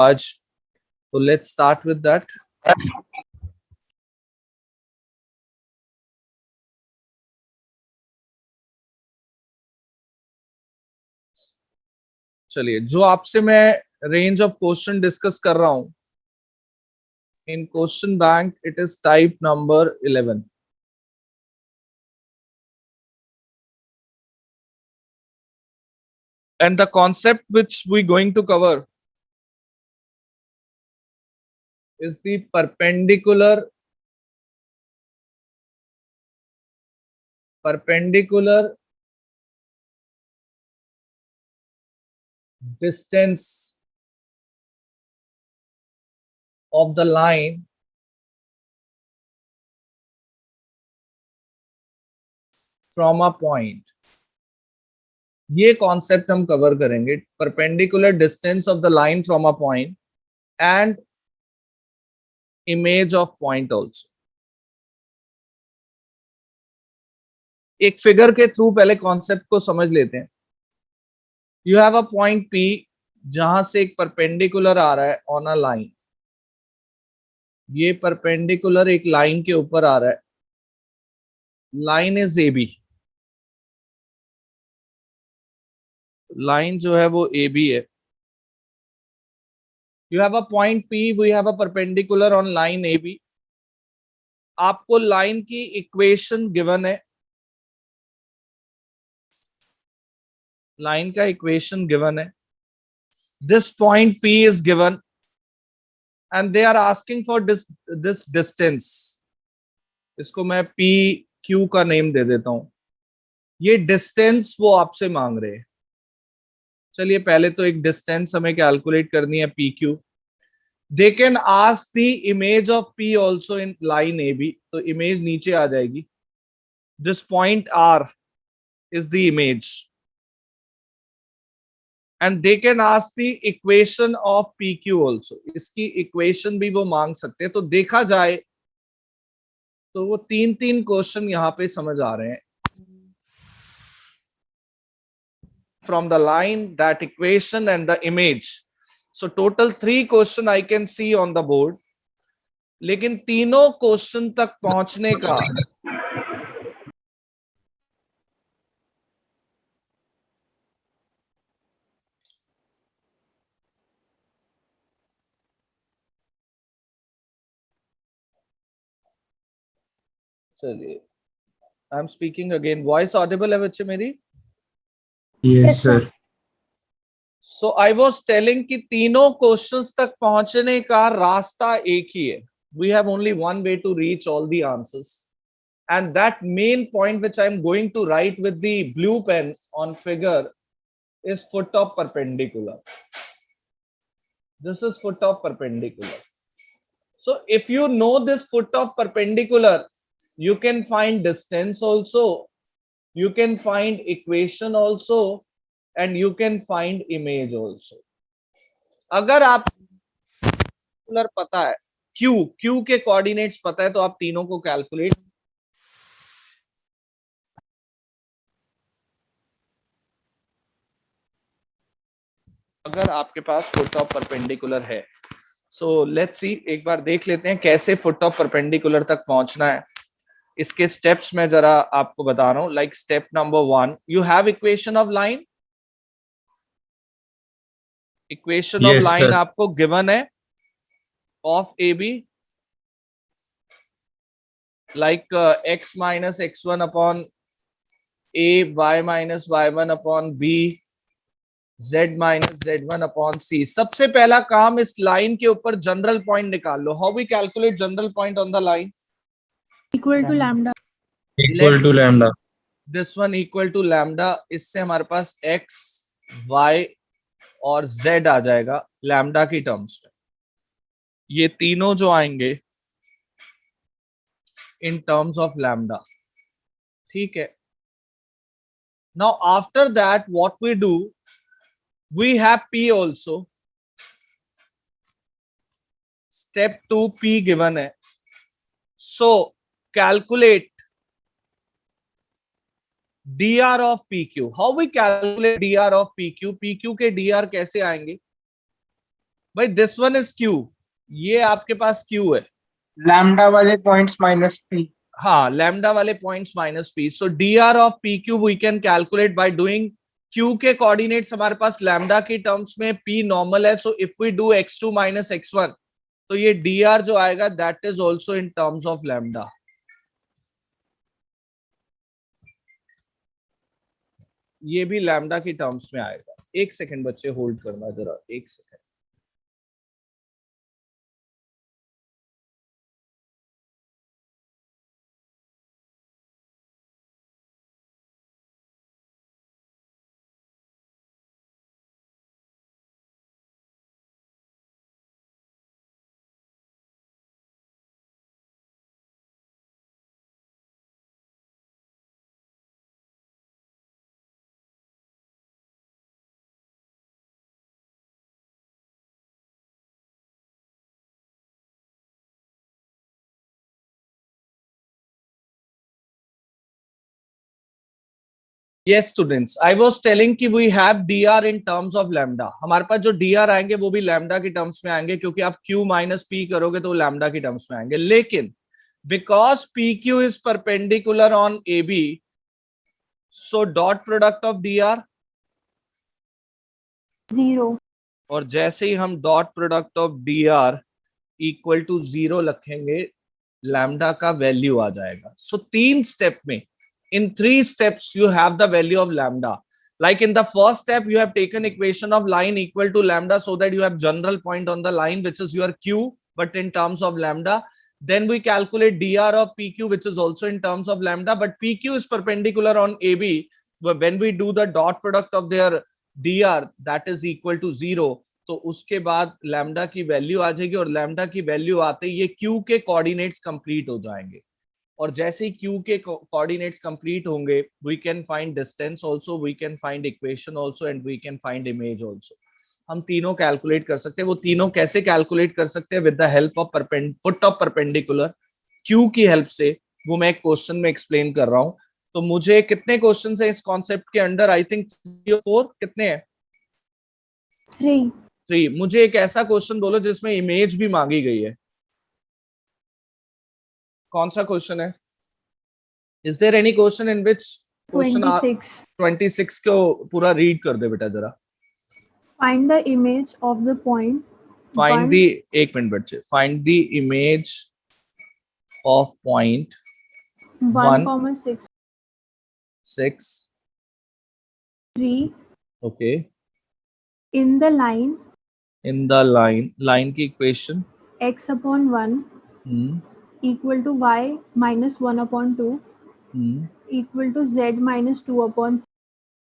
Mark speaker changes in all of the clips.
Speaker 1: आज so let's start with that. चलिए, जो आपसे मैं रेंज ऑफ क्वेश्चन डिस्कस कर रहा हूं in question bank, it is type number 11. And the concept which we going to cover is the perpendicular distance of the line from a point. ये concept हम cover करेंगे, perpendicular distance of the line from a point and image of point also. एक figure के through पहले concept को समझ लेते हैं. You have a point P जहां से एक परपेंडिकुलर आ रहा है ऑन अ लाइन. ये परपेंडिकुलर एक लाइन के ऊपर आ रहा है. Line is AB. लाइन जो है वो AB है. You have a point P, we have a perpendicular on line AB. आपको लाइन की इक्वेशन गिवन है. लाइन का इक्वेशन गिवन है. This point P is given and they are asking for this distance. इसको मैं PQ का name दे देता हूं. ये डिस्टेंस वो आपसे मांग रहे हैं. चलिए, पहले तो एक डिस्टेंस हमें कैलकुलेट करनी है, PQ. They can ask the image of P also in line AB. तो इमेज नीचे आ जाएगी. This point R is the image. And they can ask the equation of PQ also. इसकी इक्वेशन भी वो मांग सकते हैं. तो देखा जाए तो वो तीन क्वेश्चन यहां पे समझ आ रहे हैं. From the line, that equation and the image. So total 3 question I can see on the board. लेकिन तीनों क्वेश्चन तक पहुंचने का चलिए, I am speaking again. Voice Audible है बच्चे मेरी?
Speaker 2: Yes sir.
Speaker 1: So I was telling कि तीनों क्वेश्चंस तक पहुंचने का रास्ता एक ही है. We have only one way to reach all the answers. And that main point which I'm going to write with the blue pen on figure is foot of perpendicular. This is foot of perpendicular. So if you know this foot of perpendicular, you can find distance also, you can find equation also, and you can find image also. अगर आप पता है, Q के coordinates पता है, तो आप तीनों को कैलकुलेट. अगर आपके पास फुट ऑफ परपेंडिकुलर है. सो लेट्स सी, एक बार देख लेते हैं कैसे फुट ऑफ परपेंडिकुलर तक पहुंचना है. इसके स्टेप्स में जरा आपको बता रहा हूं. Like step number 1, you have equation of line. Equation of line आपको गिवन है of AB, like x minus x1 upon A, y minus y1 upon B, z minus z1 upon C. सबसे पहला काम, इस लाइन के ऊपर general point निकाल लो. How we calculate general point on the line?
Speaker 3: Equal to lambda.
Speaker 2: Equal to lambda.
Speaker 1: This one equal to lambda. इससे हमारे पास x, y और z आ जाएगा लैम्डा की टर्म्स में. ये तीनों जो आएंगे इन टर्म्स ऑफ लैम्डा. ठीक है. Now after that what we do, we have P also. Step 2, P given है. So calculate dr of PQ. How we calculate dr of PQ? PQ के dr कैसे आएंगे? भाई दिस वन इज क्यू, ये आपके पास क्यू है,
Speaker 4: lambda वाले पॉइंट्स माइनस पी।
Speaker 1: हाँ लैम्डा वाले points minus P. So D R of P Q we can calculate by doing Q के कोऑर्डिनेट्स हमारे पास लैम्डा की टर्म्स में पी नॉर्मल है, so if we do x2 minus x1 तो ये डी आर जो आएगा that is also in terms of lambda. ये भी लैम्डा की टर्म्स में आएगा। एक सेकंड बच्चे होल्ड करना जरा, एक second. Yes students, I was telling कि we have dr in terms of lambda। हमारे पास जो dr आएंगे वो भी लैम्डा की टर्म्स में आएंगे, क्योंकि आप q माइनस पी करोगे तो लैम्डा की टर्म्स में आएंगे। लेकिन because pq is perpendicular on ab, so dot product of dr,
Speaker 3: 0.
Speaker 1: और जैसे ही हम dot product of dr equal to 0 रखेंगे लैम्डा का वैल्यू आ जाएगा। सो तीन स्टेप में, in 3 steps you have the value of lambda। Like in the first step you have taken equation of line equal to lambda so that you have general point on the line which is your q but in terms of lambda। Then we calculate dr of pq which is also in terms of lambda, but pq is perpendicular on ab, when we do the dot product of their dr that is equal to 0, तो उसके बाद lambda की value आ जाएगी, और lambda की value आते ही ये q के कोऑर्डिनेट्स कंप्लीट हो जाएंगे। और जैसे ही q के कोऑर्डिनेट्स कंप्लीट होंगे we can find distance also, we can find equation also and we can find image also. हम तीनों कैलकुलेट कर सकते हैं। वो तीनों कैसे कैलकुलेट कर सकते हैं? With the help of foot of perpendicular, q की हेल्प से, वो मैं एक क्वेश्चन में एक्सप्लेन कर रहा हूं। तो मुझे कितने क्वेश्चन है इस कॉन्सेप्ट के अंडर? आई थिंक 3 और 4 कितने हैं?
Speaker 3: 3.
Speaker 1: 3। मुझे एक ऐसा क्वेश्चन बोलो जिसमें इमेज भी मांगी गई है। कौन सा क्वेश्चन है? Is there any question in which question
Speaker 3: 26.
Speaker 1: 26 को पूरा रीड कर दे बेटा जरा।
Speaker 3: Find the image of the point
Speaker 1: find
Speaker 3: 1,
Speaker 1: दी, एक मिनट बच्चे, find the image of point
Speaker 3: 1,
Speaker 1: 6
Speaker 3: 3
Speaker 1: okay
Speaker 3: in the line
Speaker 1: in the line, line की equation
Speaker 3: x upon 1 equal to y minus 1 upon 2 equal to z minus 2 upon 3.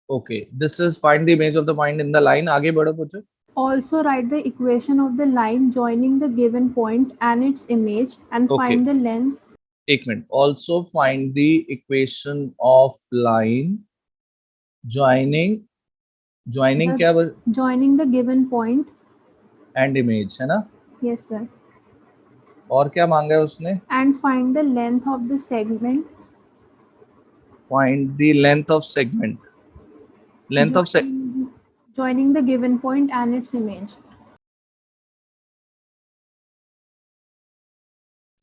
Speaker 1: Okay, this is find the image of the point in the line. आगे बढ़ो पूछो।
Speaker 3: Also write the equation of the line joining the given point and its image and
Speaker 1: Okay.
Speaker 3: find the length.
Speaker 1: एक minute, also find the equation of line joining, joining क्या
Speaker 3: Joining the given point.
Speaker 1: And image है ना?
Speaker 3: Yes sir.
Speaker 1: और क्या मांगा है उसने?
Speaker 3: And find the length of the segment.
Speaker 1: Find the length of segment, length of
Speaker 3: Joining the given point and its image.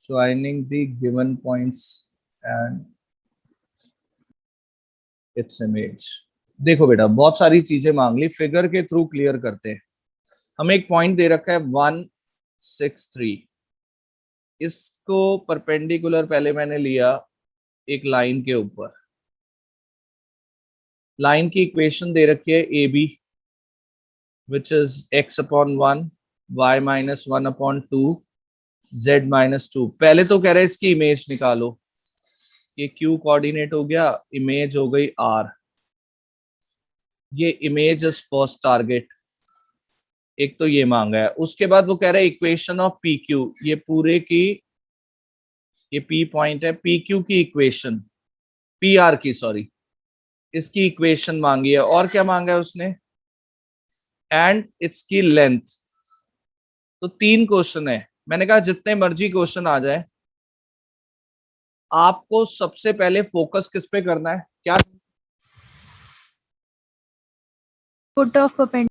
Speaker 1: joining the given points and its image। देखो बेटा बहुत सारी चीजें मांग ली, फिगर के थ्रू क्लियर करते हैं। हमें एक पॉइंट दे रखा है 163, इसको परपेंडिकुलर पहले मैंने लिया एक लाइन के ऊपर। लाइन की इक्वेशन दे रखी है A B which is x upon 1 y minus 1 upon 2 z minus 2। पहले तो कह रहे हैं इसकी इमेज निकालो। ये q कोऑर्डिनेट हो गया, इमेज हो गई r। ये इमेज इज फर्स्ट टारगेट, एक तो ये मांगा है। उसके बाद वो कह रहा है इक्वेशन ऑफ पी क्यू, ये पूरे की, ये पी पॉइंट है, पी क्यू की इक्वेशन, पी आर की सॉरी, इसकी इक्वेशन मांगी है। और क्या मांगा है उसने? एंड इट्स की लेंथ। तो 3 क्वेश्चन है। मैंने कहा जितने मर्जी क्वेश्चन आ जाए, आपको सबसे पहले फोकस किस पे करना है? क्या?
Speaker 3: Foot of perpendicular.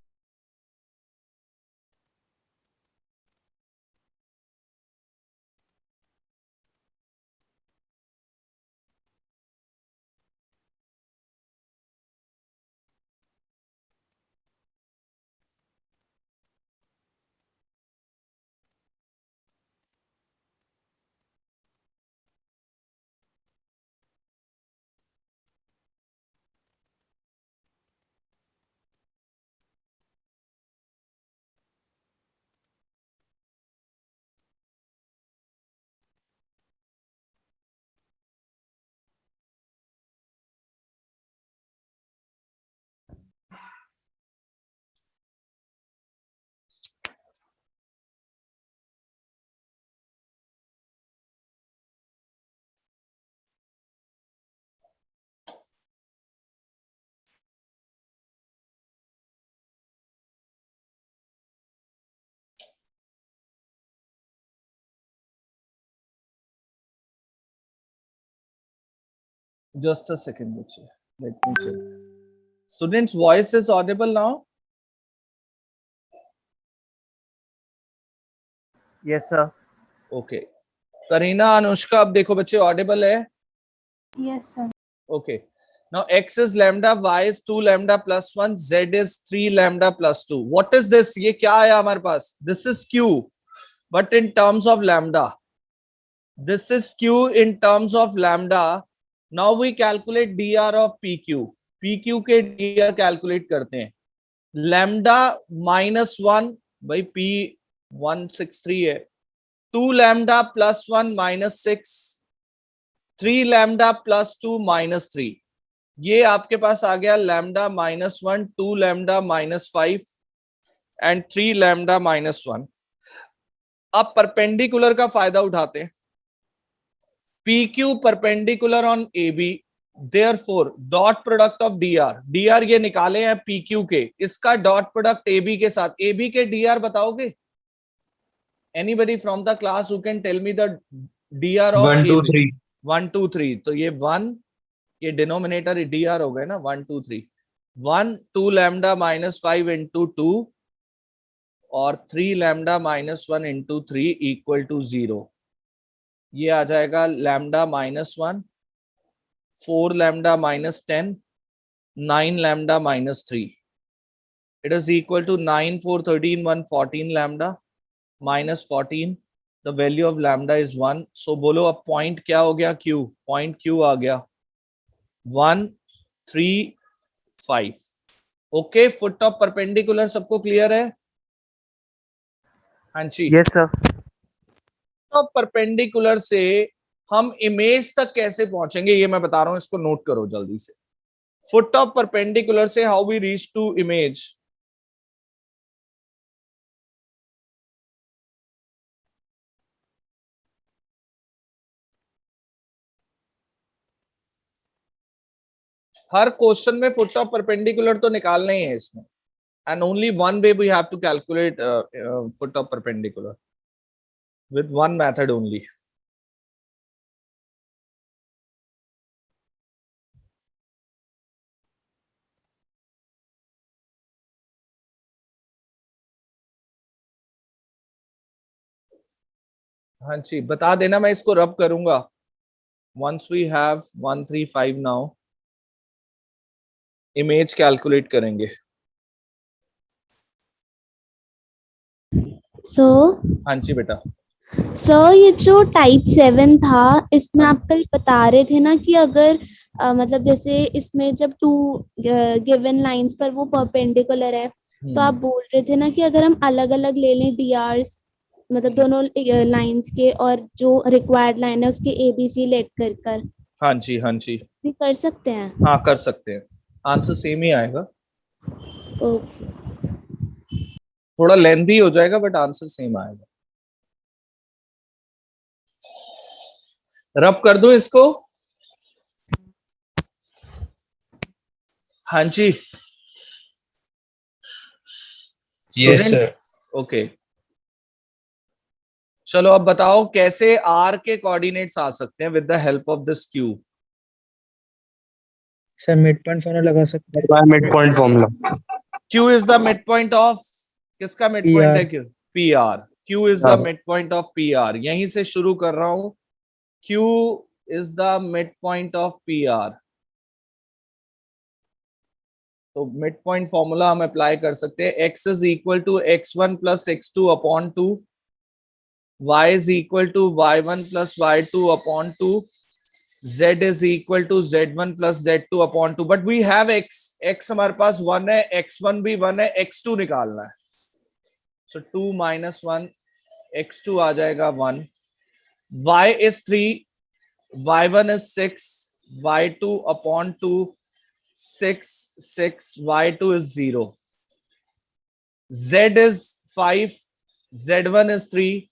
Speaker 1: Just a second, Buchi. Let me check. Students' voice is audible now?
Speaker 5: Yes, sir.
Speaker 1: Okay. Karina, Anushka, अब देखो बच्चे audible है?
Speaker 3: Yes, sir.
Speaker 1: Okay. Now x is lambda, y is 2 lambda plus 1, z is 3 lambda plus 2. What is this? ये क्या आया हमारे पास? This is q, but in terms of lambda. This is q in terms of lambda. Now we calculate dr of pq. pq के dr calculate करते हैं. Lambda minus 1 by p 163 है. 2 lambda plus 1 minus 6. 3 lambda plus 2 minus 3. ये आपके पास आ गया lambda minus 1, 2 lambda minus 5 and 3 lambda minus 1. अब परपेंडिकुलर का फायदा उठाते हैं. P Q perpendicular on A B, therefore dot product of D R. D R ये निकाले हैं पी क्यू के, इसका डॉट प्रोडक्ट ए बी के साथ. ए बी के डी आर बताओगे? Anybody from the class who can tell me the D R of
Speaker 2: 1 2 3
Speaker 1: 1 2 3. तो ये 1, ये डिनोमिनेटर डी आर हो गए ना. 1 2 3. 1 2 लैम्डा माइनस 5 इंटू 2 और 3 lambda minus 1 into 3 equal to 0. ये आ जाएगा lambda minus 1, 4 lambda minus 10, 9 lambda minus 3. It is equal to 9 4 13 1 14 lambda minus 14. The value of lambda is 1. So बोलो अब पॉइंट क्या हो गया? क्यू. पॉइंट क्यू आ गया 1 3 5. ओके, फुट ऑफ परपेंडिकुलर सबको क्लियर है? हाँ जी.
Speaker 5: Yes, sir.
Speaker 1: ऑफ परपेंडिकुलर से हम इमेज तक कैसे पहुंचेंगे ये मैं बता रहा हूं, इसको नोट करो जल्दी से. फुट ऑफ परपेंडिकुलर से how we reach to image. हर क्वेश्चन में फुट ऑफ परपेंडिकुलर तो निकालना ही है इसमें, and only one way we have to calculate foot of perpendicular with one method only. हाँ जी, बता देना, मैं इसको रब करूंगा. Once we have 1 3 5 now, image calculate करेंगे. हाँ जी बेटा.
Speaker 6: सर ये जो टाइप 7 था इसमें आप कल बता रहे थे ना कि अगर मतलब जैसे इसमें जब 2 गिवन लाइंस पर वो परपेंडिकुलर है तो आप बोल रहे थे ना कि अगर हम अलग अलग ले लें डीआरस, मतलब दोनों लाइंस के, और जो रिक्वायर्ड लाइन है उसके एबीसी लेट कर.
Speaker 1: हाँ जी, हाँ जी,
Speaker 6: भी कर सकते हैं?
Speaker 1: हाँ कर सकते हैं. आंसर सेम ही आएगा.
Speaker 6: ओके.
Speaker 1: थोड़ा लेंथी हो जाएगा बट आंसर सेम आएगा. रब कर दो इसको. हाँ जी.
Speaker 2: yes sir.
Speaker 1: ओके, चलो अब बताओ कैसे आर के कोऑर्डिनेट्स आ सकते हैं with the help of this cube.
Speaker 4: Sir mid point formula लगा सकते हैं.
Speaker 2: By midpoint formula.
Speaker 1: Q is the mid point of, किसका मिड पॉइंट है? Q. P R. Q is the mid point of P R. यहीं से शुरू कर रहा हूं. Q is the mid point of P R. तो मिड पॉइंट फॉर्मूला हम अप्लाई कर सकते हैं. X is equal to x1 plus x2 upon 2. y is equal to y1 plus y2 upon 2. z is equal to z1 plus z2 upon 2. But we have x हमारे पास 1 है, x1 भी 1 है, x2 निकालना है. So 2 minus 1, x2 आ जाएगा 1. y is 3, y1 is 6, y2 upon 2, 6, 6, y2 is 0. z is 5, z1 is 3,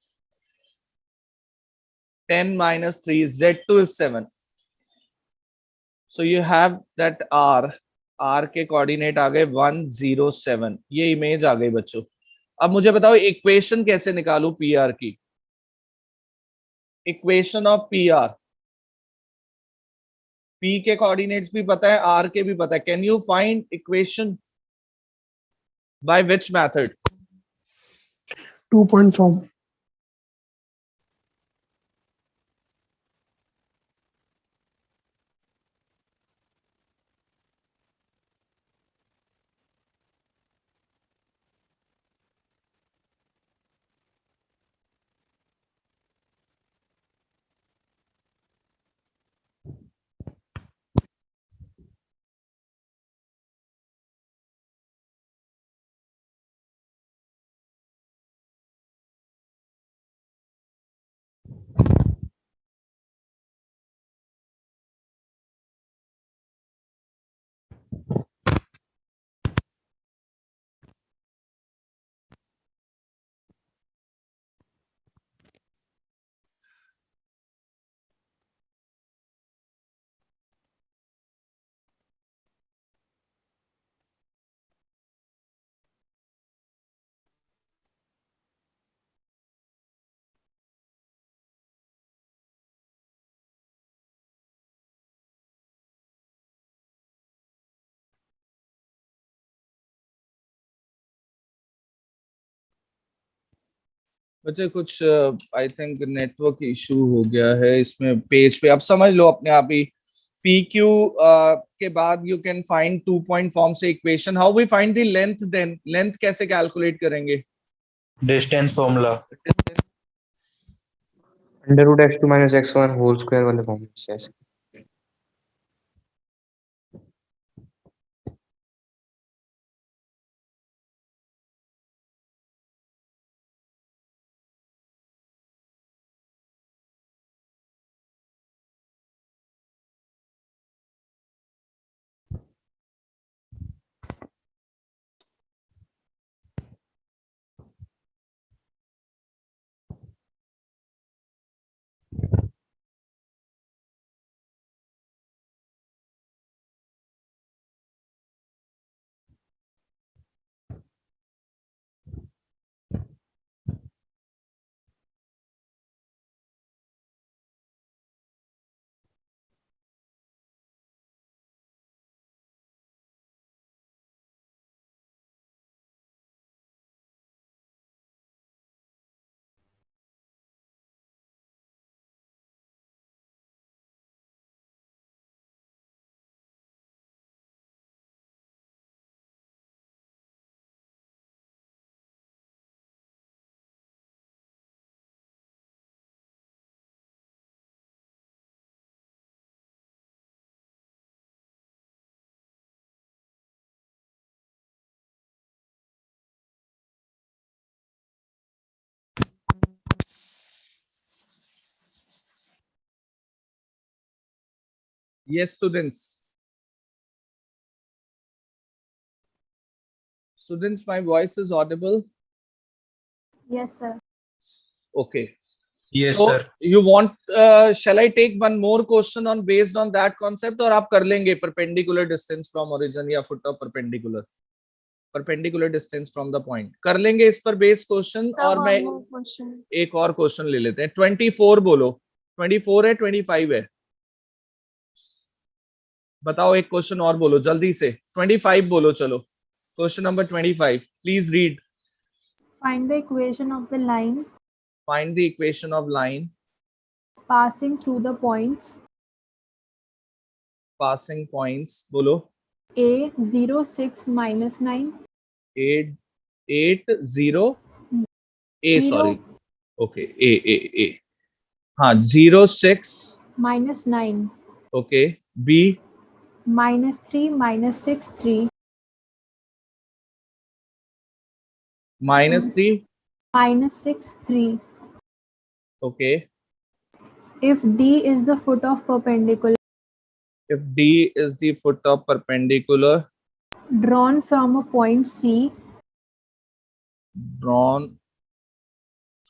Speaker 1: 10 minus 3, z2 is 7. So you have that r के coordinate आ गए 1 0 7. ये इमेज आ गई बच्चों. अब मुझे बताओ इक्वेशन कैसे निकालूं पी आर की. Equation of P are. P के कोऑर्डिनेट्स भी पता है, R के भी पता है. Can you find equation by which method?
Speaker 4: 2 point form.
Speaker 1: बच्चे कुछ आई थिंक नेटवर्क इशू हो गया है इसमें पेज पे. अब समझ लो अपने आप ही. पी क्यू के बाद you can find 2 point form से equation. How we find the length then? Length कैसे कैलकुलेट करेंगे?
Speaker 2: Distance formula.
Speaker 5: √x2 - x1 whole square वाले फॉर्मूले से ऐसे.
Speaker 1: Yes, students. Students, my voice is audible.
Speaker 3: Yes, sir.
Speaker 1: Okay.
Speaker 2: Yes
Speaker 1: So
Speaker 2: sir.
Speaker 1: you want? Shall I take one more question on based on that concept, और आप कर लेंगे perpendicular distance from origin या foot of perpendicular distance from the point? कर लेंगे इस पर base question. और मैं एक और क्वेश्चन ले लेते हैं. 24 बोलो. 24 है 25 है? बताओ एक क्वेश्चन और बोलो जल्दी से. 25 बोलो. चलो question number 25. Please read.
Speaker 3: Find the equation of the line
Speaker 1: Find the equation of line
Speaker 3: passing through the points
Speaker 1: passing points. बोलो.
Speaker 3: A 0, 6, -9,
Speaker 1: 8 8 0 A.
Speaker 3: Zero.
Speaker 1: Sorry. Okay. A. हाँ 0 6.
Speaker 3: -9,
Speaker 1: Okay. B.
Speaker 3: -3, -6, 3,
Speaker 1: -3.
Speaker 3: -6, 3.
Speaker 1: Okay.
Speaker 3: If D is the foot of perpendicular
Speaker 1: If D is the foot of perpendicular
Speaker 3: drawn from a point C
Speaker 1: drawn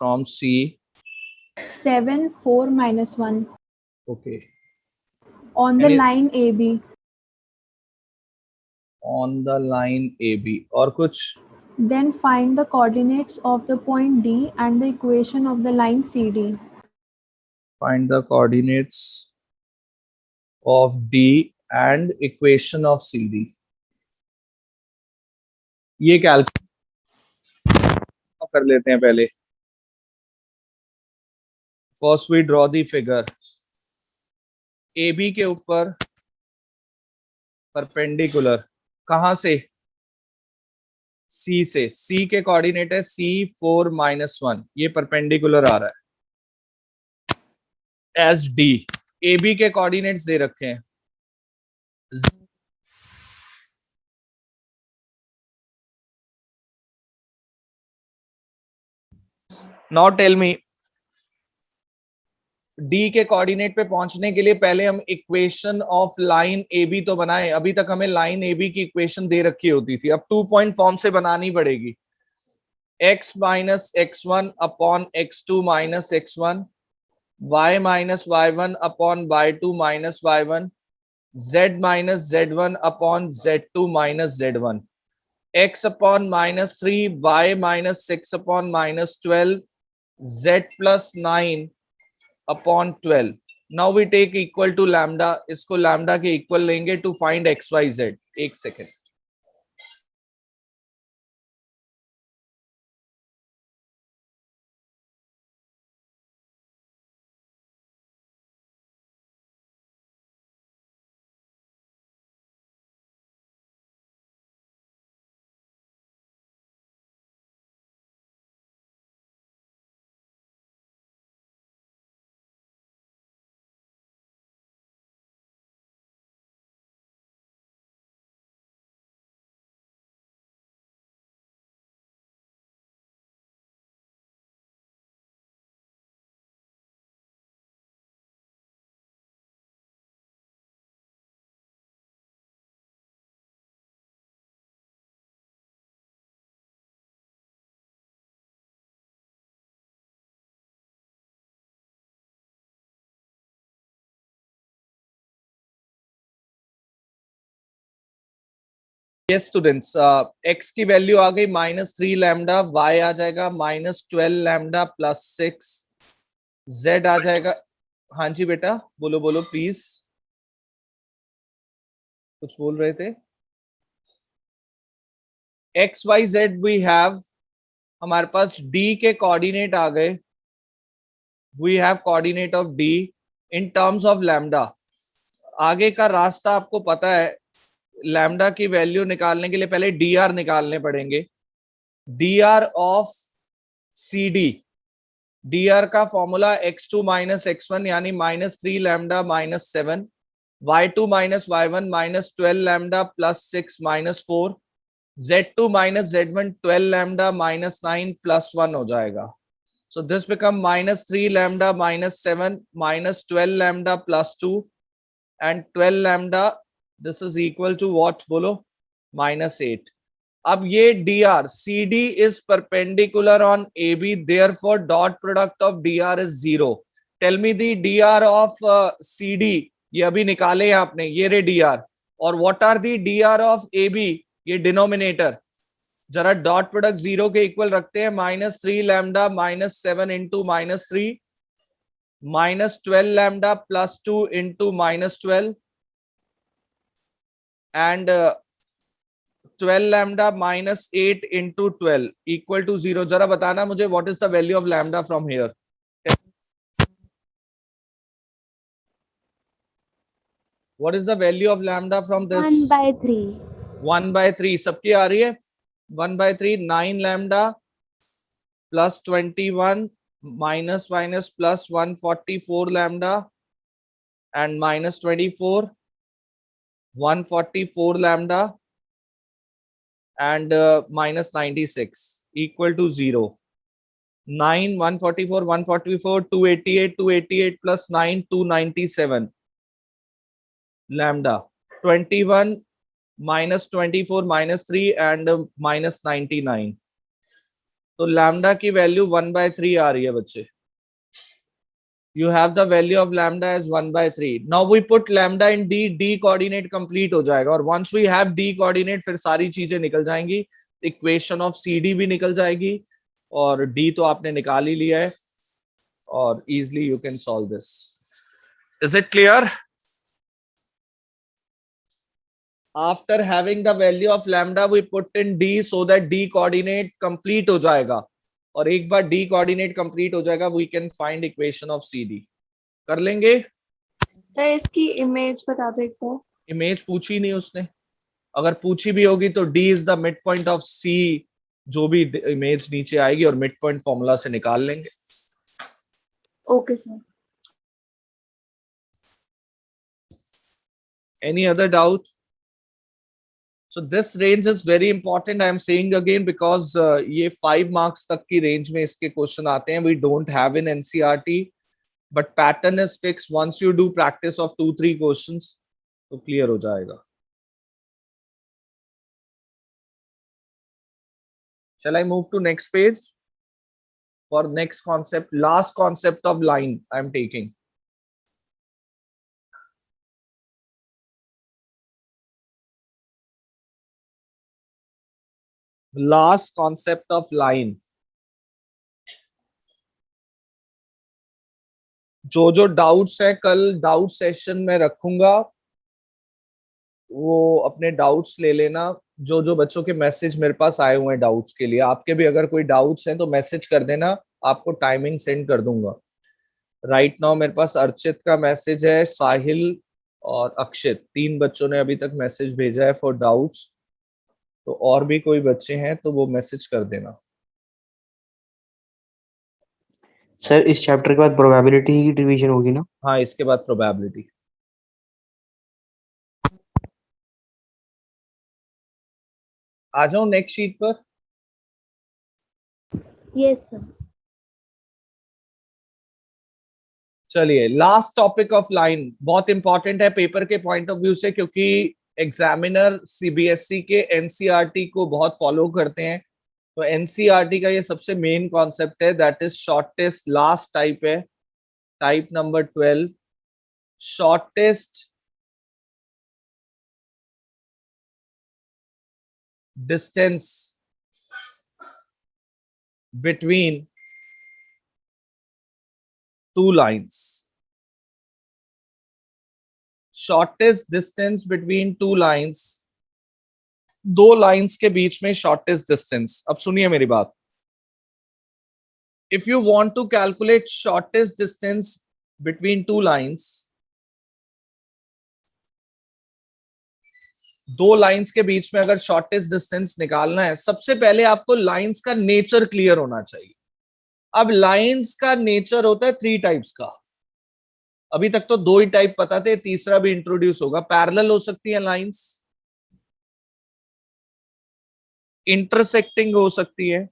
Speaker 1: from C.
Speaker 3: 7, 4, -1
Speaker 1: Okay.
Speaker 3: on the
Speaker 1: Any-
Speaker 3: line AB,
Speaker 1: On the line AB. और कुछ?
Speaker 3: then find the coordinates of the point D and the equation of the line CD.
Speaker 1: Find the coordinates of D and equation of CD. ये calculate कर लेते हैं पहले. First we draw the figure. AB के ऊपर perpendicular कहां से? C से. C के कोऑर्डिनेट है C4 -1. ये परपेंडिकुलर आ रहा है एस डी. AB के कोऑर्डिनेट्स दे रखे हैं. नाउ टेल मी, डी के कोऑर्डिनेट पे पहुंचने के लिए पहले हम equation of line A B तो बनाए. अभी तक हमें लाइन ए बी की इक्वेशन दे रखी होती थी. अब 2 पॉइंट फॉर्म से बनानी पड़ेगी. x minus x1 upon x2 minus x1, y minus y1 upon y2 minus y1, z minus z1 upon z2 minus z1, x upon -3, y minus 6 upon -12, z plus 9 upon 12. Now we take equal to lambda. इसको lambda के equal लेंगे to find X Y Z. एक सेकेंड. Yes students, x की value आ गई -3 lambda, y आ जाएगा -12 lambda plus 6, z आ जाएगा. हाँ जी बेटा, बोलो बोलो प्लीज, कुछ बोल रहे थे. x y z we have, हमारे पास d के कोऑर्डिनेट आ गए. We have coordinate of d in terms of lambda. आगे का रास्ता आपको पता है. लैम्डा की वैल्यू निकालने के लिए पहले dr निकालने पड़ेंगे. dr ऑफ cd, dr का फॉर्मूला x2 माइनस x1 यानी -3 lambda -7, y2 minus y1 -12 lambda plus 6 -4, z2 minus z1 12 lambda -9 plus 1 हो जाएगा. So this become -3 lambda -7 -12 lambda plus 2 and 12 lambda. This is equal to what? बोलो, -8. अब ये dr, CD is perpendicular on AB, therefore dot product of dr is 0. Tell me the dr of CD. ये अभी निकाले आपने, ये रे dr. और what are the dr of AB? ये डिनोमिनेटर. जरा डॉट प्रोडक्ट 0 के इक्वल रखते हैं. -3 lambda -7 into -3, -12 lambda plus 2 into -12 and 12 lambda -8 into 12 equal to 0. जरा बताना मुझे what is the value of lambda from here. What is the value of lambda from this?
Speaker 6: 1/3.
Speaker 1: 1/3 सबकी आ रही है. 1/3, 9 lambda plus 21 minus plus 144 lambda and minus 24, 144 lambda and minus 96 equal to 0. 9, 144, 144, 288, 288 plus 9, 297 lambda. 21 -24 -3 and -99. तो lambda की value 1/3 आ रही है बच्चे. You have the value of lambda as 1/3. Now we put lambda in D. D coordinate complete हो जाएगा. और once we have D coordinate फिर सारी चीजें निकल जाएंगी. इक्वेशन ऑफ CD भी निकल जाएगी और D तो आपने निकाल ही लिया है और easily you can solve this. Is it clear? after having the value of lambda we put in d so that d coordinate complete हो जाएगा, और एक बार d coordinate complete हो जाएगा we can find equation of CD. कर लेंगे?
Speaker 3: Sir इसकी image बता दो एक बार.
Speaker 1: इमेज पूछी नहीं उसने, अगर पूछी भी होगी तो D is the midpoint of C, जो भी इमेज नीचे आएगी और मिड पॉइंट फॉर्मूला से निकाल लेंगे.
Speaker 3: Okay sir.
Speaker 1: Any other doubt? So this range is very important. I am saying again because ये 5 marks तक की range में इसके question आते हैं. We don't have in NCERT, but pattern is fixed. Once you do practice of 2-3 questions, तो clear हो जाएगा. Shall I move to next page? For next concept, last concept of line I am taking. Last concept of line. जो doubts है कल doubt session में रखूंगा, वो अपने डाउट्स ले लेना. जो बच्चों के मैसेज मेरे पास आए हुए हैं डाउट्स के लिए, आपके भी अगर कोई डाउट्स हैं तो मैसेज कर देना, आपको टाइमिंग सेंड कर दूंगा. राइट नाउ मेरे पास अर्चित का मैसेज है, साहिल और अक्षित 3 बच्चों ने अभी तक मैसेज भेजा है फॉर डाउट्स. तो और भी कोई बच्चे हैं तो वो मैसेज कर देना.
Speaker 5: सर इस चैप्टर के बाद प्रोबेबिलिटी की डिवीजन होगी ना?
Speaker 1: हाँ, इसके बाद प्रोबेबिलिटी. आ जाओ नेक्स्ट शीट पर.
Speaker 6: Yes sir.
Speaker 1: चलिए, लास्ट टॉपिक ऑफ लाइन बहुत इंपॉर्टेंट है पेपर के पॉइंट ऑफ व्यू से, क्योंकि एग्जामिनर सीबीएसई के एनसीईआरटी को बहुत फॉलो करते हैं. तो एनसीईआरटी का ये सबसे मेन कॉन्सेप्ट है, that is shortest. Last type है type number 12, shortest distance between two lines. Shortest distance between two lines. 2 lines के बीच में shortest distance. अब सुनिए मेरी बात. If you want to calculate shortest distance between two lines, 2 lines के बीच में अगर shortest distance निकालना है, सबसे पहले आपको lines का nature clear होना चाहिए. अब लाइंस का नेचर होता है 3 टाइप्स का. अभी तक तो 2 ही टाइप पता थे, तीसरा भी इंट्रोड्यूस होगा. पैरेलल हो सकती है लाइंस, इंटरसेक्टिंग हो सकती है,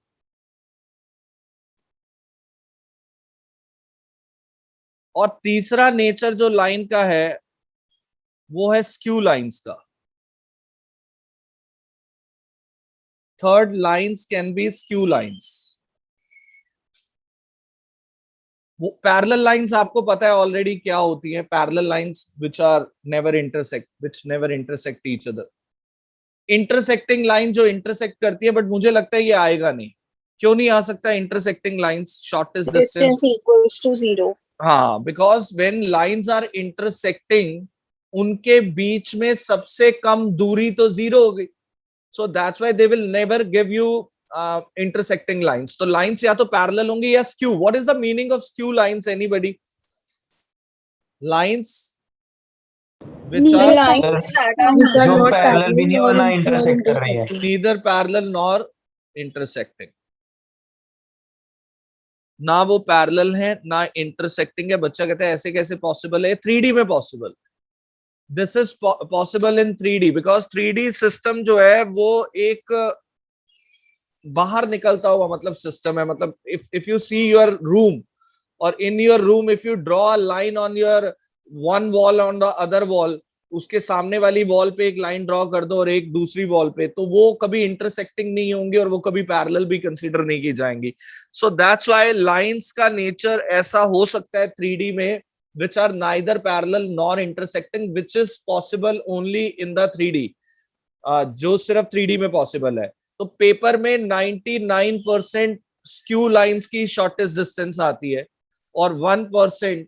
Speaker 1: और तीसरा नेचर जो लाइन का है वो है स्क्यू लाइंस का. Third, lines can be skew lines. Parallel lines आपको पता है ऑलरेडी क्या होती है. Parallel lines which never intersect each other. Intersecting line जो इंटरसेक्ट करती है, बट मुझे लगता है ये आएगा नहीं. क्यों नहीं आ सकता intersecting lines? Shortest distance
Speaker 7: equals to 0.
Speaker 1: हाँ, because when lines are intersecting, उनके बीच में सबसे कम दूरी तो 0 हो गई. So that's why they will never give you intersecting lines. तो lines या तो parallel होंगी या skew. What is the meaning of skew lines? Anybody? Lines which are
Speaker 2: जो पैरेलल भी नहीं और ना इंटरसेक्ट कर रही है.
Speaker 1: neither parallel nor intersecting. ना वो पैरेलल है ना इंटरसेक्टिंग है. बच्चा कहता है ऐसे कैसे पॉसिबल है? 3D में possible. This is possible in 3D because 3D system जो है वो एक बाहर निकलता हुआ मतलब सिस्टम है. मतलब if you see your room, और in your room if you draw a line on your one wall on the other wall, उसके सामने वाली वॉल पे एक लाइन ड्रॉ कर दो और एक दूसरी वॉल पे, तो वो कभी इंटरसेक्टिंग नहीं होंगी और वो कभी पैरेलल भी कंसीडर नहीं की जाएंगी. सो दैट्स व्हाई लाइंस का नेचर ऐसा हो सकता है 3D में, which are neither parallel nor intersecting, which is possible only in the 3D. जो सिर्फ 3D में पॉसिबल है. तो पेपर में 99% स्क्यू लाइंस की शॉर्टेस्ट डिस्टेंस आती है और 1%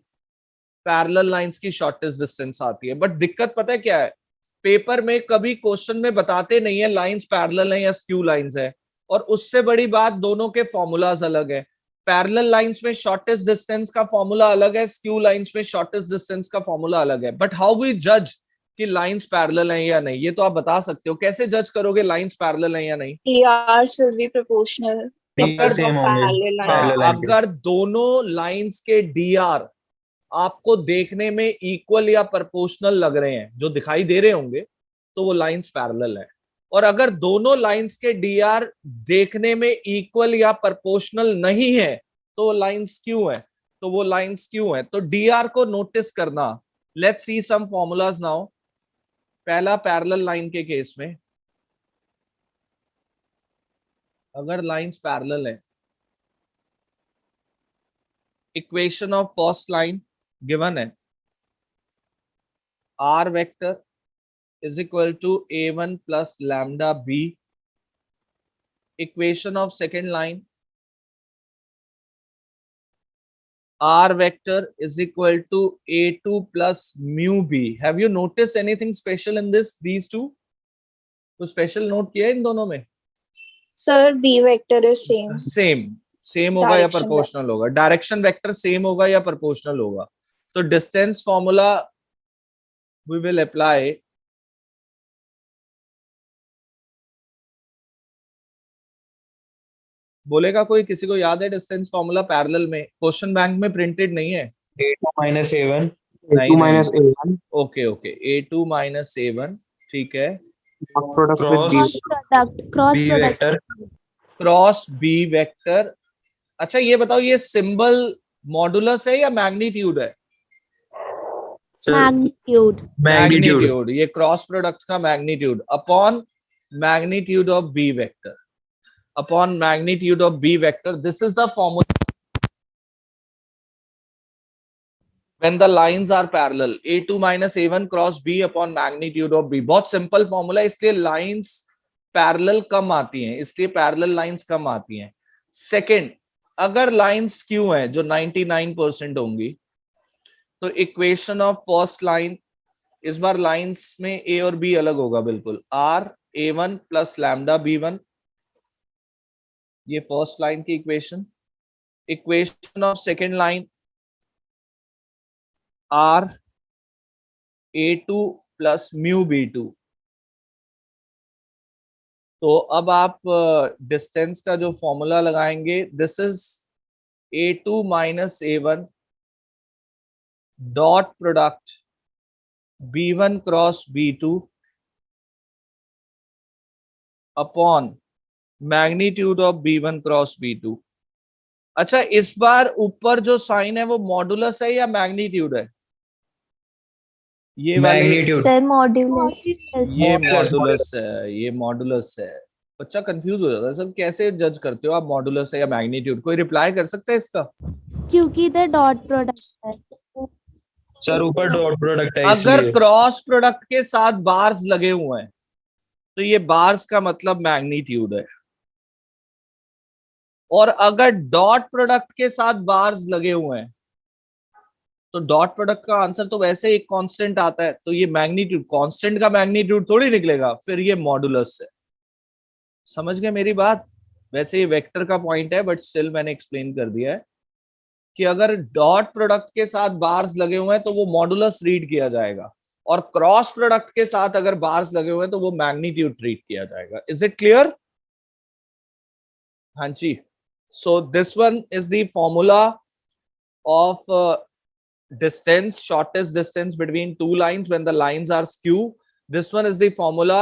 Speaker 1: पैरेलल लाइंस की शॉर्टेस्ट डिस्टेंस आती है. बट दिक्कत पता है क्या है? पेपर में कभी क्वेश्चन में बताते नहीं है लाइंस पैरेलल है या स्क्यू लाइंस है, और उससे बड़ी बात दोनों के फॉर्मूलाज अलग है। पैरेलल लाइंस में शॉर्टेस्ट डिस्टेंस का फॉर्मूला अलग है, स्क्यू लाइंस में शॉर्टेस्ट डिस्टेंस का फॉर्मूला अलग है। बट हाउ वी जज कि लाइंस पैरेलल हैं या नहीं, ये तो आप बता सकते हो। कैसे जज करोगे लाइंस पैरेलल हैं या नहीं?
Speaker 7: PRs will be proportional.
Speaker 2: PR same होंगे
Speaker 7: Parallel line.
Speaker 2: पैरेलल लाइन के।
Speaker 1: अगर दोनों लाइंस के DR आपको देखने में इक्वल या प्रोपोर्शनल लग रहे हैं, जो दिखाई दे रहे होंगे, तो वो लाइंस पैरेलल है। और अगर दोनों लाइंस के DR देखने में इक्वल या प्रोपोर्शनल नहीं है, तो वो लाइंस क्यों है? तो वो लाइंस क्यों है? तो DR को नोटिस करना। Let's see some formulas now. पहला पैरेलल लाइन के केस में अगर लाइंस पैरेलल है, equation of first line given है, R vector is equal to A1 plus lambda B. Equation of second line, R vector is equal to A2 plus mu B. Have you noticed anything special in this, these two? तो special note किया है इन दोनों में?
Speaker 7: Sir, B vector is same.
Speaker 1: Same होगा या
Speaker 7: Direction
Speaker 1: proportional होगा? Direction vector same होगा या प्रोपोर्शनल होगा? तो distance formula we will apply बोलेगा कोई? किसी को याद है डिस्टेंस फॉर्मूला पैरेलल में? क्वेश्चन बैंक में प्रिंटेड नहीं है।
Speaker 2: A2 minus A1
Speaker 1: नहीं,
Speaker 5: A2 minus A1
Speaker 1: okay okay, A2 minus A1, ठीक है।
Speaker 5: dot product with
Speaker 2: Cross.
Speaker 5: B.
Speaker 6: Cross
Speaker 2: B
Speaker 6: product
Speaker 2: vector
Speaker 1: cross B vector. अच्छा ये बताओ, ये सिंबल मॉडुलस है या मैग्नीट्यूड है?
Speaker 2: sir
Speaker 6: मैग्नीट्यूड
Speaker 2: magnitude
Speaker 1: ये क्रॉस प्रोडक्ट का magnitude upon magnitude of B vector, upon magnitude of B vector. This is the formula when the lines are parallel, A2 minus A1 cross B upon magnitude of B। बहुत simple formula, इसलिए lines parallel कम आती हैं, इसलिए parallel lines कम आती हैं। Second, अगर lines skew हैं जो 99% होंगी, तो इक्वेशन ऑफ फर्स्ट लाइन, इस बार लाइंस में A और B अलग होगा बिल्कुल, R A1 plus lambda B1, ये फर्स्ट लाइन की equation. Equation of second line, R A2 plus mu B2। तो अब आप डिस्टेंस का जो फॉर्मूला लगाएंगे, this is A2 minus A1 dot product B1 cross B2 upon magnitude of B1 cross B2। अच्छा, इस बार ऊपर जो साइन है वो मॉडुलस है या मैग्नीट्यूड है? ये वाले
Speaker 2: magnitude
Speaker 3: सर मॉड्यूलस
Speaker 1: ये
Speaker 2: Modulus,
Speaker 1: मॉडुलस है, ये मॉडुलस है। बच्चा कंफ्यूज हो जाता है, सर कैसे जज करते हो आप मॉडुलस है या मैग्नीट्यूड? कोई रिप्लाई कर सकता है इसका?
Speaker 6: क्योंकि इधर डॉट प्रोडक्ट है।
Speaker 2: सर ऊपर डॉट प्रोडक्ट है
Speaker 1: अगर
Speaker 2: इसलिए
Speaker 1: क्रॉस प्रोडक्ट के साथ बार्स लगे हुए हैं, तो ये बार्स का मतलब मैग्नीट्यूड है। और अगर डॉट प्रोडक्ट के साथ बार्स लगे हुए हैं, तो डॉट प्रोडक्ट का आंसर तो वैसे एक कांस्टेंट आता है, तो ये मैग्नीट्यूड, कांस्टेंट का मैग्नीट्यूड थोड़ी निकलेगा, फिर ये मॉडुलस है। समझ गए मेरी बात? वैसे ये वेक्टर का पॉइंट है, बट स्टिल मैंने एक्सप्लेन कर दिया है कि अगर डॉट प्रोडक्ट के साथ बार्स लगे हुए हैं तो वो मॉडुलस रीड किया जाएगा, और क्रॉस प्रोडक्ट के साथ अगर बार्स लगे हुए हैं तो वो मैग्नीट्यूड ट्रीट किया जाएगा। Is it clear? हाँ जी। So this one is the formula of distance, shortest distance between two lines when the lines are skew. This one is the formula,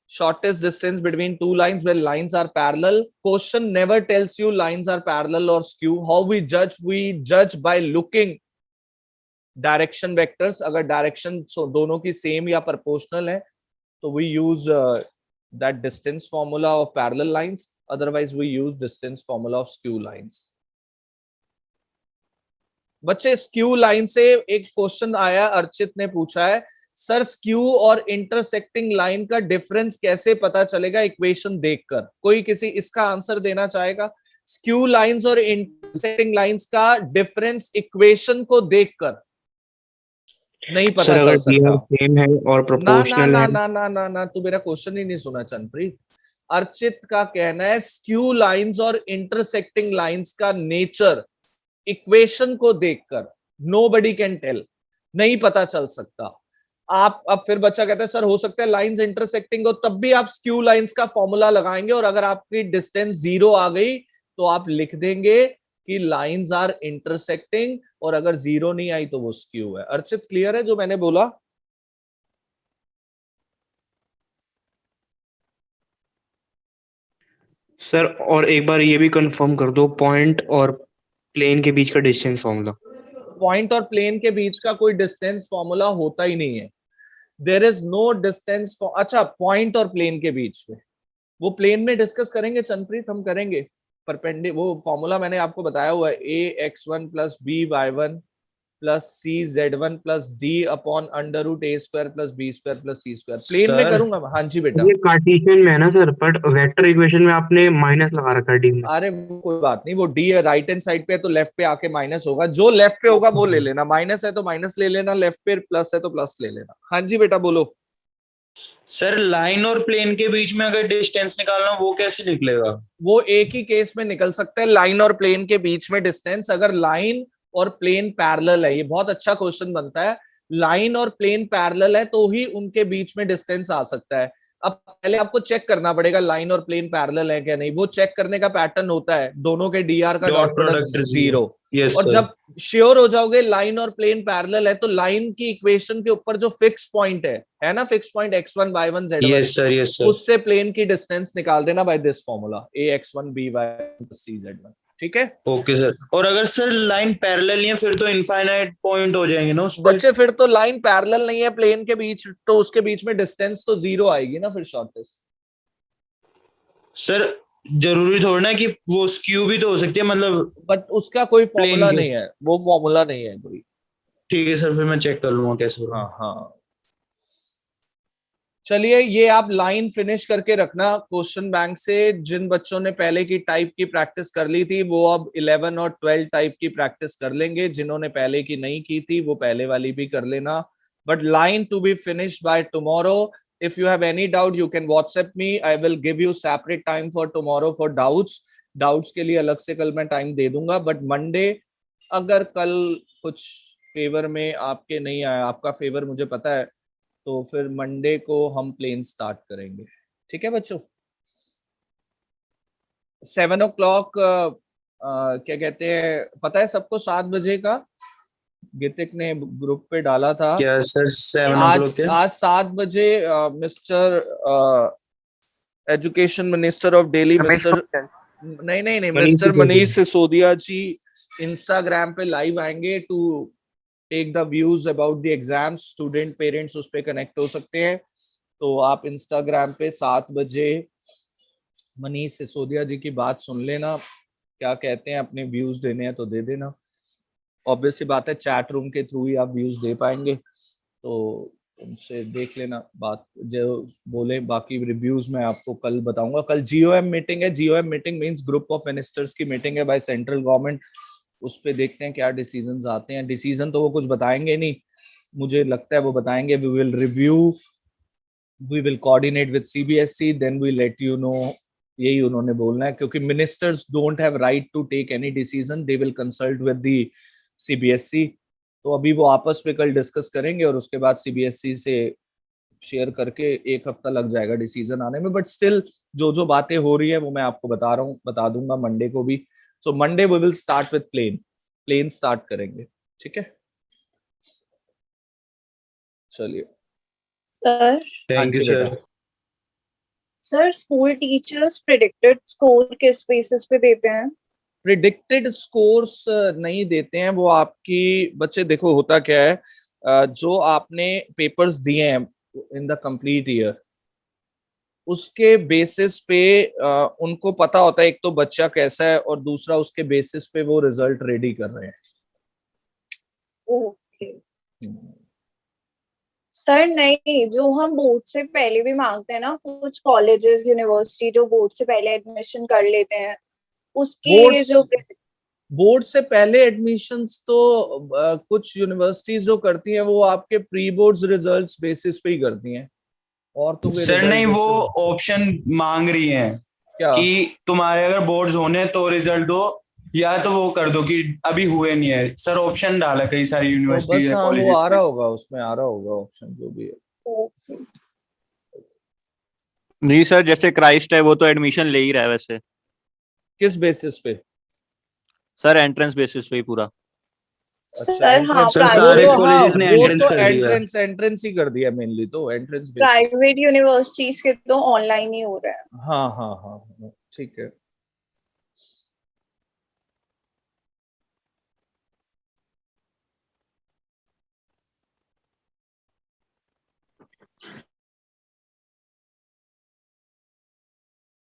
Speaker 1: shortest distance between two lines when lines are parallel. Question never tells you lines are parallel or skew. How we judge? We judge by looking direction vectors. अगर direction दोनों की same या proportional है, तो we use that distance formula of parallel lines. Otherwise we use distance formula of skew lines. बच्चे, skew line से एक question आया, अर्चित ने पूछा है, सर स्क्यू और इंटरसेक्टिंग लाइन का डिफरेंस कैसे पता चलेगा इक्वेशन देखकर? कोई किसी इसका आंसर देना चाहेगा? स्क्यू लाइंस और इंटरसेक्टिंग लाइंस का डिफरेंस इक्वेशन को देखकर। नहीं
Speaker 5: सर
Speaker 1: पता
Speaker 5: अगर
Speaker 1: चल सकता।
Speaker 5: टीआर सेम है और
Speaker 1: ना ना
Speaker 5: प्रोपोर्शनल
Speaker 1: ना
Speaker 5: है
Speaker 1: ना ना ना ना, तू मेरा क्वेश्चन ही नहीं सुना चंद्रप्रीत। अर्चित का कहना है स्क्यू लाइंस और इंटरसेक्टिंग लाइंस का नेचर इक्वेशन को देखकर नोबडी कैन टेल, नहीं पता चल सकता। आप अब फिर बच्चा कहता है सर हो सकता है लाइंस इंटरसेक्टिंग हो, तब भी आप स्क्यू लाइंस का फॉर्मूला लगाएंगे और अगर आपकी डिस्टेंस 0 आ गई तो आप लिख देंगे कि लाइंस आर इंटरसेक्टिंग, और अगर 0 नहीं आई तो वो स्क्यू है। अर्चित क्लियर है जो मैंने बोला?
Speaker 5: सर। और एक बार ये भी कंफर्म कर दो, पॉइंट और प्लेन के बीच का डिस्टेंस फॉर्मूला।
Speaker 1: पॉइंट और प्लेन के बीच का कोई डिस्टेंस फॉर्मूला होता ही नहीं है। There is no distance. अच्छा, पॉइंट और प्लेन के बीच में वो प्लेन में डिस्कस करेंगे चंद्रप्रीत, हम करेंगे परपेंडि, वो फॉर्मूला मैंने आपको बताया हुआ है, ax1 plus by1 plus cz1 plus d upon under root a square plus b square plus c square. Plane में
Speaker 2: सर
Speaker 1: करूंगा मैं। हाँ जी बेटा।
Speaker 5: ये कार्टेशियन में है ना सर, बट वेक्टर इक्वेशन में आपने माइनस लगा रखा है डी में।
Speaker 1: अरे वो कोई बात नहीं, वो डी है राइट हैंड साइड पे है तो लेफ्ट पे आके माइनस होगा, जो लेफ्ट पे होगा वो ले लेना, माइनस है तो माइनस ले लेना, लेफ्ट पे प्लस है तो प्लस ले लेना। हाँ जी बेटा बोलो।
Speaker 2: सर लाइन और प्लेन के बीच में अगर डिस्टेंस निकालना हो वो कैसे निकलेगा?
Speaker 1: वो एक ही केस में निकल सकता है, लाइन और प्लेन के बीच में डिस्टेंस, अगर लाइन और प्लेन पैरेलल है। ये बहुत अच्छा क्वेश्चन बनता है। लाइन और प्लेन पैरेलल है तो ही उनके बीच में डिस्टेंस आ सकता है। अब पहले आपको चेक करना पड़ेगा लाइन और प्लेन पैरेलल है क्या नहीं। वो चेक करने का पैटर्न होता है दोनों के डीआर का dot
Speaker 2: dot
Speaker 1: product
Speaker 2: product
Speaker 1: 0।
Speaker 2: Yes
Speaker 1: और
Speaker 2: सर।
Speaker 1: जब श्योर हो जाओगे लाइन और प्लेन पैरेलल है तो लाइन की इक्वेशन के ऊपर जो फिक्स पॉइंट है ना, fix point x1 y1 z1,
Speaker 2: yes sir yes sir.
Speaker 1: उससे प्लेन की डिस्टेंस निकाल देना by this formula ax1 by1 cz1। ठीक है
Speaker 2: ओके सर। और अगर सर लाइन पैरेलल नहीं है फिर तो इनफाइनाइट पॉइंट हो जाएंगे ना उस पे?
Speaker 1: बच्चे, फिर तो लाइन पैरेलल नहीं है प्लेन के बीच, तो उसके बीच में डिस्टेंस तो 0 आएगी ना फिर शॉर्टेस्ट।
Speaker 2: सर जरूरी थोड़ा ना कि वो स्क्यू भी तो हो सकती है, मतलब।
Speaker 1: बट उसका कोई फॉर्मूला
Speaker 2: के
Speaker 1: नहीं है, वो फॉर्मूला नहीं है कोई।
Speaker 2: ठीक है सर, फिर मैं चेक कर लूंगा कैसे हो रहा
Speaker 1: हाँ
Speaker 2: है।
Speaker 1: हाँ, चलिए ये आप लाइन फिनिश करके रखना क्वेश्चन बैंक से। जिन बच्चों ने पहले की टाइप की प्रैक्टिस कर ली थी वो अब 11 और 12 टाइप की प्रैक्टिस कर लेंगे। जिन्होंने पहले की नहीं की थी वो पहले वाली भी कर लेना। But line to be finished by tomorrow. If you have any doubt you can WhatsApp me, I will give you separate time for tomorrow for doubts के लिए अलग से कल मैं टाइम दे दूंगा। बट मंडे अगर कल कुछ फेवर में आपके नहीं आया, आपका फेवर मुझे पता है, तो फिर मंडे को हम प्लेन स्टार्ट करेंगे। ठीक है बच्चों? 7 o'clock क्या कहते हैं पता है सबको, 7 बजे का गीतिक ने ग्रुप पे डाला था।
Speaker 2: क्या सर 7 o'clock के?
Speaker 1: आज 7 बजे mister education minister of Delhi mister नहीं मिस्टर मनीष सिसोदिया जी इंस्टाग्राम पे लाइव आएंगे to take the views about the exam. Student parents उस पे कनेक्ट हो सकते हैं, तो आप इंस्टाग्राम पे 7 बजे मनीष सिसोदिया जी की बात सुन लेना, क्या कहते हैं, अपने व्यूज देने हैं तो दे देना। ऑब्वियसली बात है चैट रूम के थ्रू ही आप व्यूज दे पाएंगे, तो उनसे देख लेना बात जो बोले। बाकी रिव्यूज मैं आपको कल बताऊंगा। कल जीओएम मीटिंग है, GoM meeting means group of ministers की मीटिंग है बाय सेंट्रल गवर्नमेंट। उस पे देखते हैं क्या डिसीजंस आते हैं। डिसीजन तो वो कुछ बताएंगे नहीं, मुझे लगता है वो बताएंगे we will review, we will coordinate with CBSE, then we let you know. यही उन्होंने बोलना है, क्योंकि ministers don't have right to take any decision, they will consult with the CBSE. तो अभी वो आपस में कल डिस्कस करेंगे और उसके बाद सीबीएसई से शेयर करके 1 हफ्ता लग जाएगा डिसीजन आने में। बट स्टिल जो बातें हो रही है वो मैं आपको बता रहा हूँ, बता दूंगा मंडे को भी। So Monday we will start with plane start करेंगे। ठीक है, चलिए।
Speaker 7: Sir
Speaker 2: thank you sir.
Speaker 7: Sir school teachers predicted score किस बेसिस पे देते हैं?
Speaker 1: प्रिडिक्टेड स्कोर्स नहीं देते हैं वो आपकी। बच्चे देखो होता क्या है, जो आपने पेपर्स दिए हैं इन द कंप्लीट ईयर, उसके बेसिस पे उनको पता होता है एक तो बच्चा कैसा है और दूसरा उसके बेसिस पे वो रिजल्ट रेडी कर रहे हैं।
Speaker 7: ओके सर, नहीं जो हम बोर्ड से पहले भी मांगते हैं ना, कुछ कॉलेजेस यूनिवर्सिटी जो बोर्ड से पहले एडमिशन कर लेते हैं उसके
Speaker 1: बोर्ड्स
Speaker 7: जो
Speaker 1: बोर्ड से पहले एडमिशंस तो कुछ यूनिवर्सिटीज जो करती हैं वो आपके प्री बोर्ड्स रिजल्ट्स बेसिस पे ही करती हैं, और तो कोई
Speaker 2: सर
Speaker 1: result
Speaker 2: नहीं, वो
Speaker 1: basis-
Speaker 2: ऑप्शन मांग रही हैं
Speaker 1: क्या
Speaker 2: कि तुम्हारे अगर बोर्ड्स होने तो रिजल्ट दो, या तो वो कर दो कि अभी हुए नहीं है। सर ऑप्शन डाला कई सारी
Speaker 1: तो
Speaker 2: यूनिवर्सिटीज
Speaker 1: बस
Speaker 2: है,
Speaker 1: हाँ वो
Speaker 2: कॉलेजेस
Speaker 1: आ रहा
Speaker 2: में।
Speaker 1: होगा, उसमें आ रहा होगा ऑप्शन जो भी है।
Speaker 7: Okay.
Speaker 8: नहीं सर, जैसे क्राइस्ट है वो तो एडमिशन ले ही रहा है वैसे
Speaker 1: किस बेसिस पे?
Speaker 8: सर, एंट्रेंस बेसिस पे ही पूरा।
Speaker 1: अच्छा,
Speaker 7: सर हाँ,
Speaker 1: entrance-
Speaker 2: सर,
Speaker 1: वो
Speaker 2: सारे
Speaker 1: तो हाँ
Speaker 2: colleges ने
Speaker 1: वो
Speaker 2: entrance
Speaker 1: तो
Speaker 2: कर दिया है।
Speaker 1: एंट्रेंस ही कर दिया मेनली, तो एंट्रेंस बेसिस।
Speaker 7: प्राइवेट यूनिवर्सिटीज के तो ऑनलाइन ही हो रहा है।
Speaker 1: हाँ हाँ हाँ हाँ, ठीक है।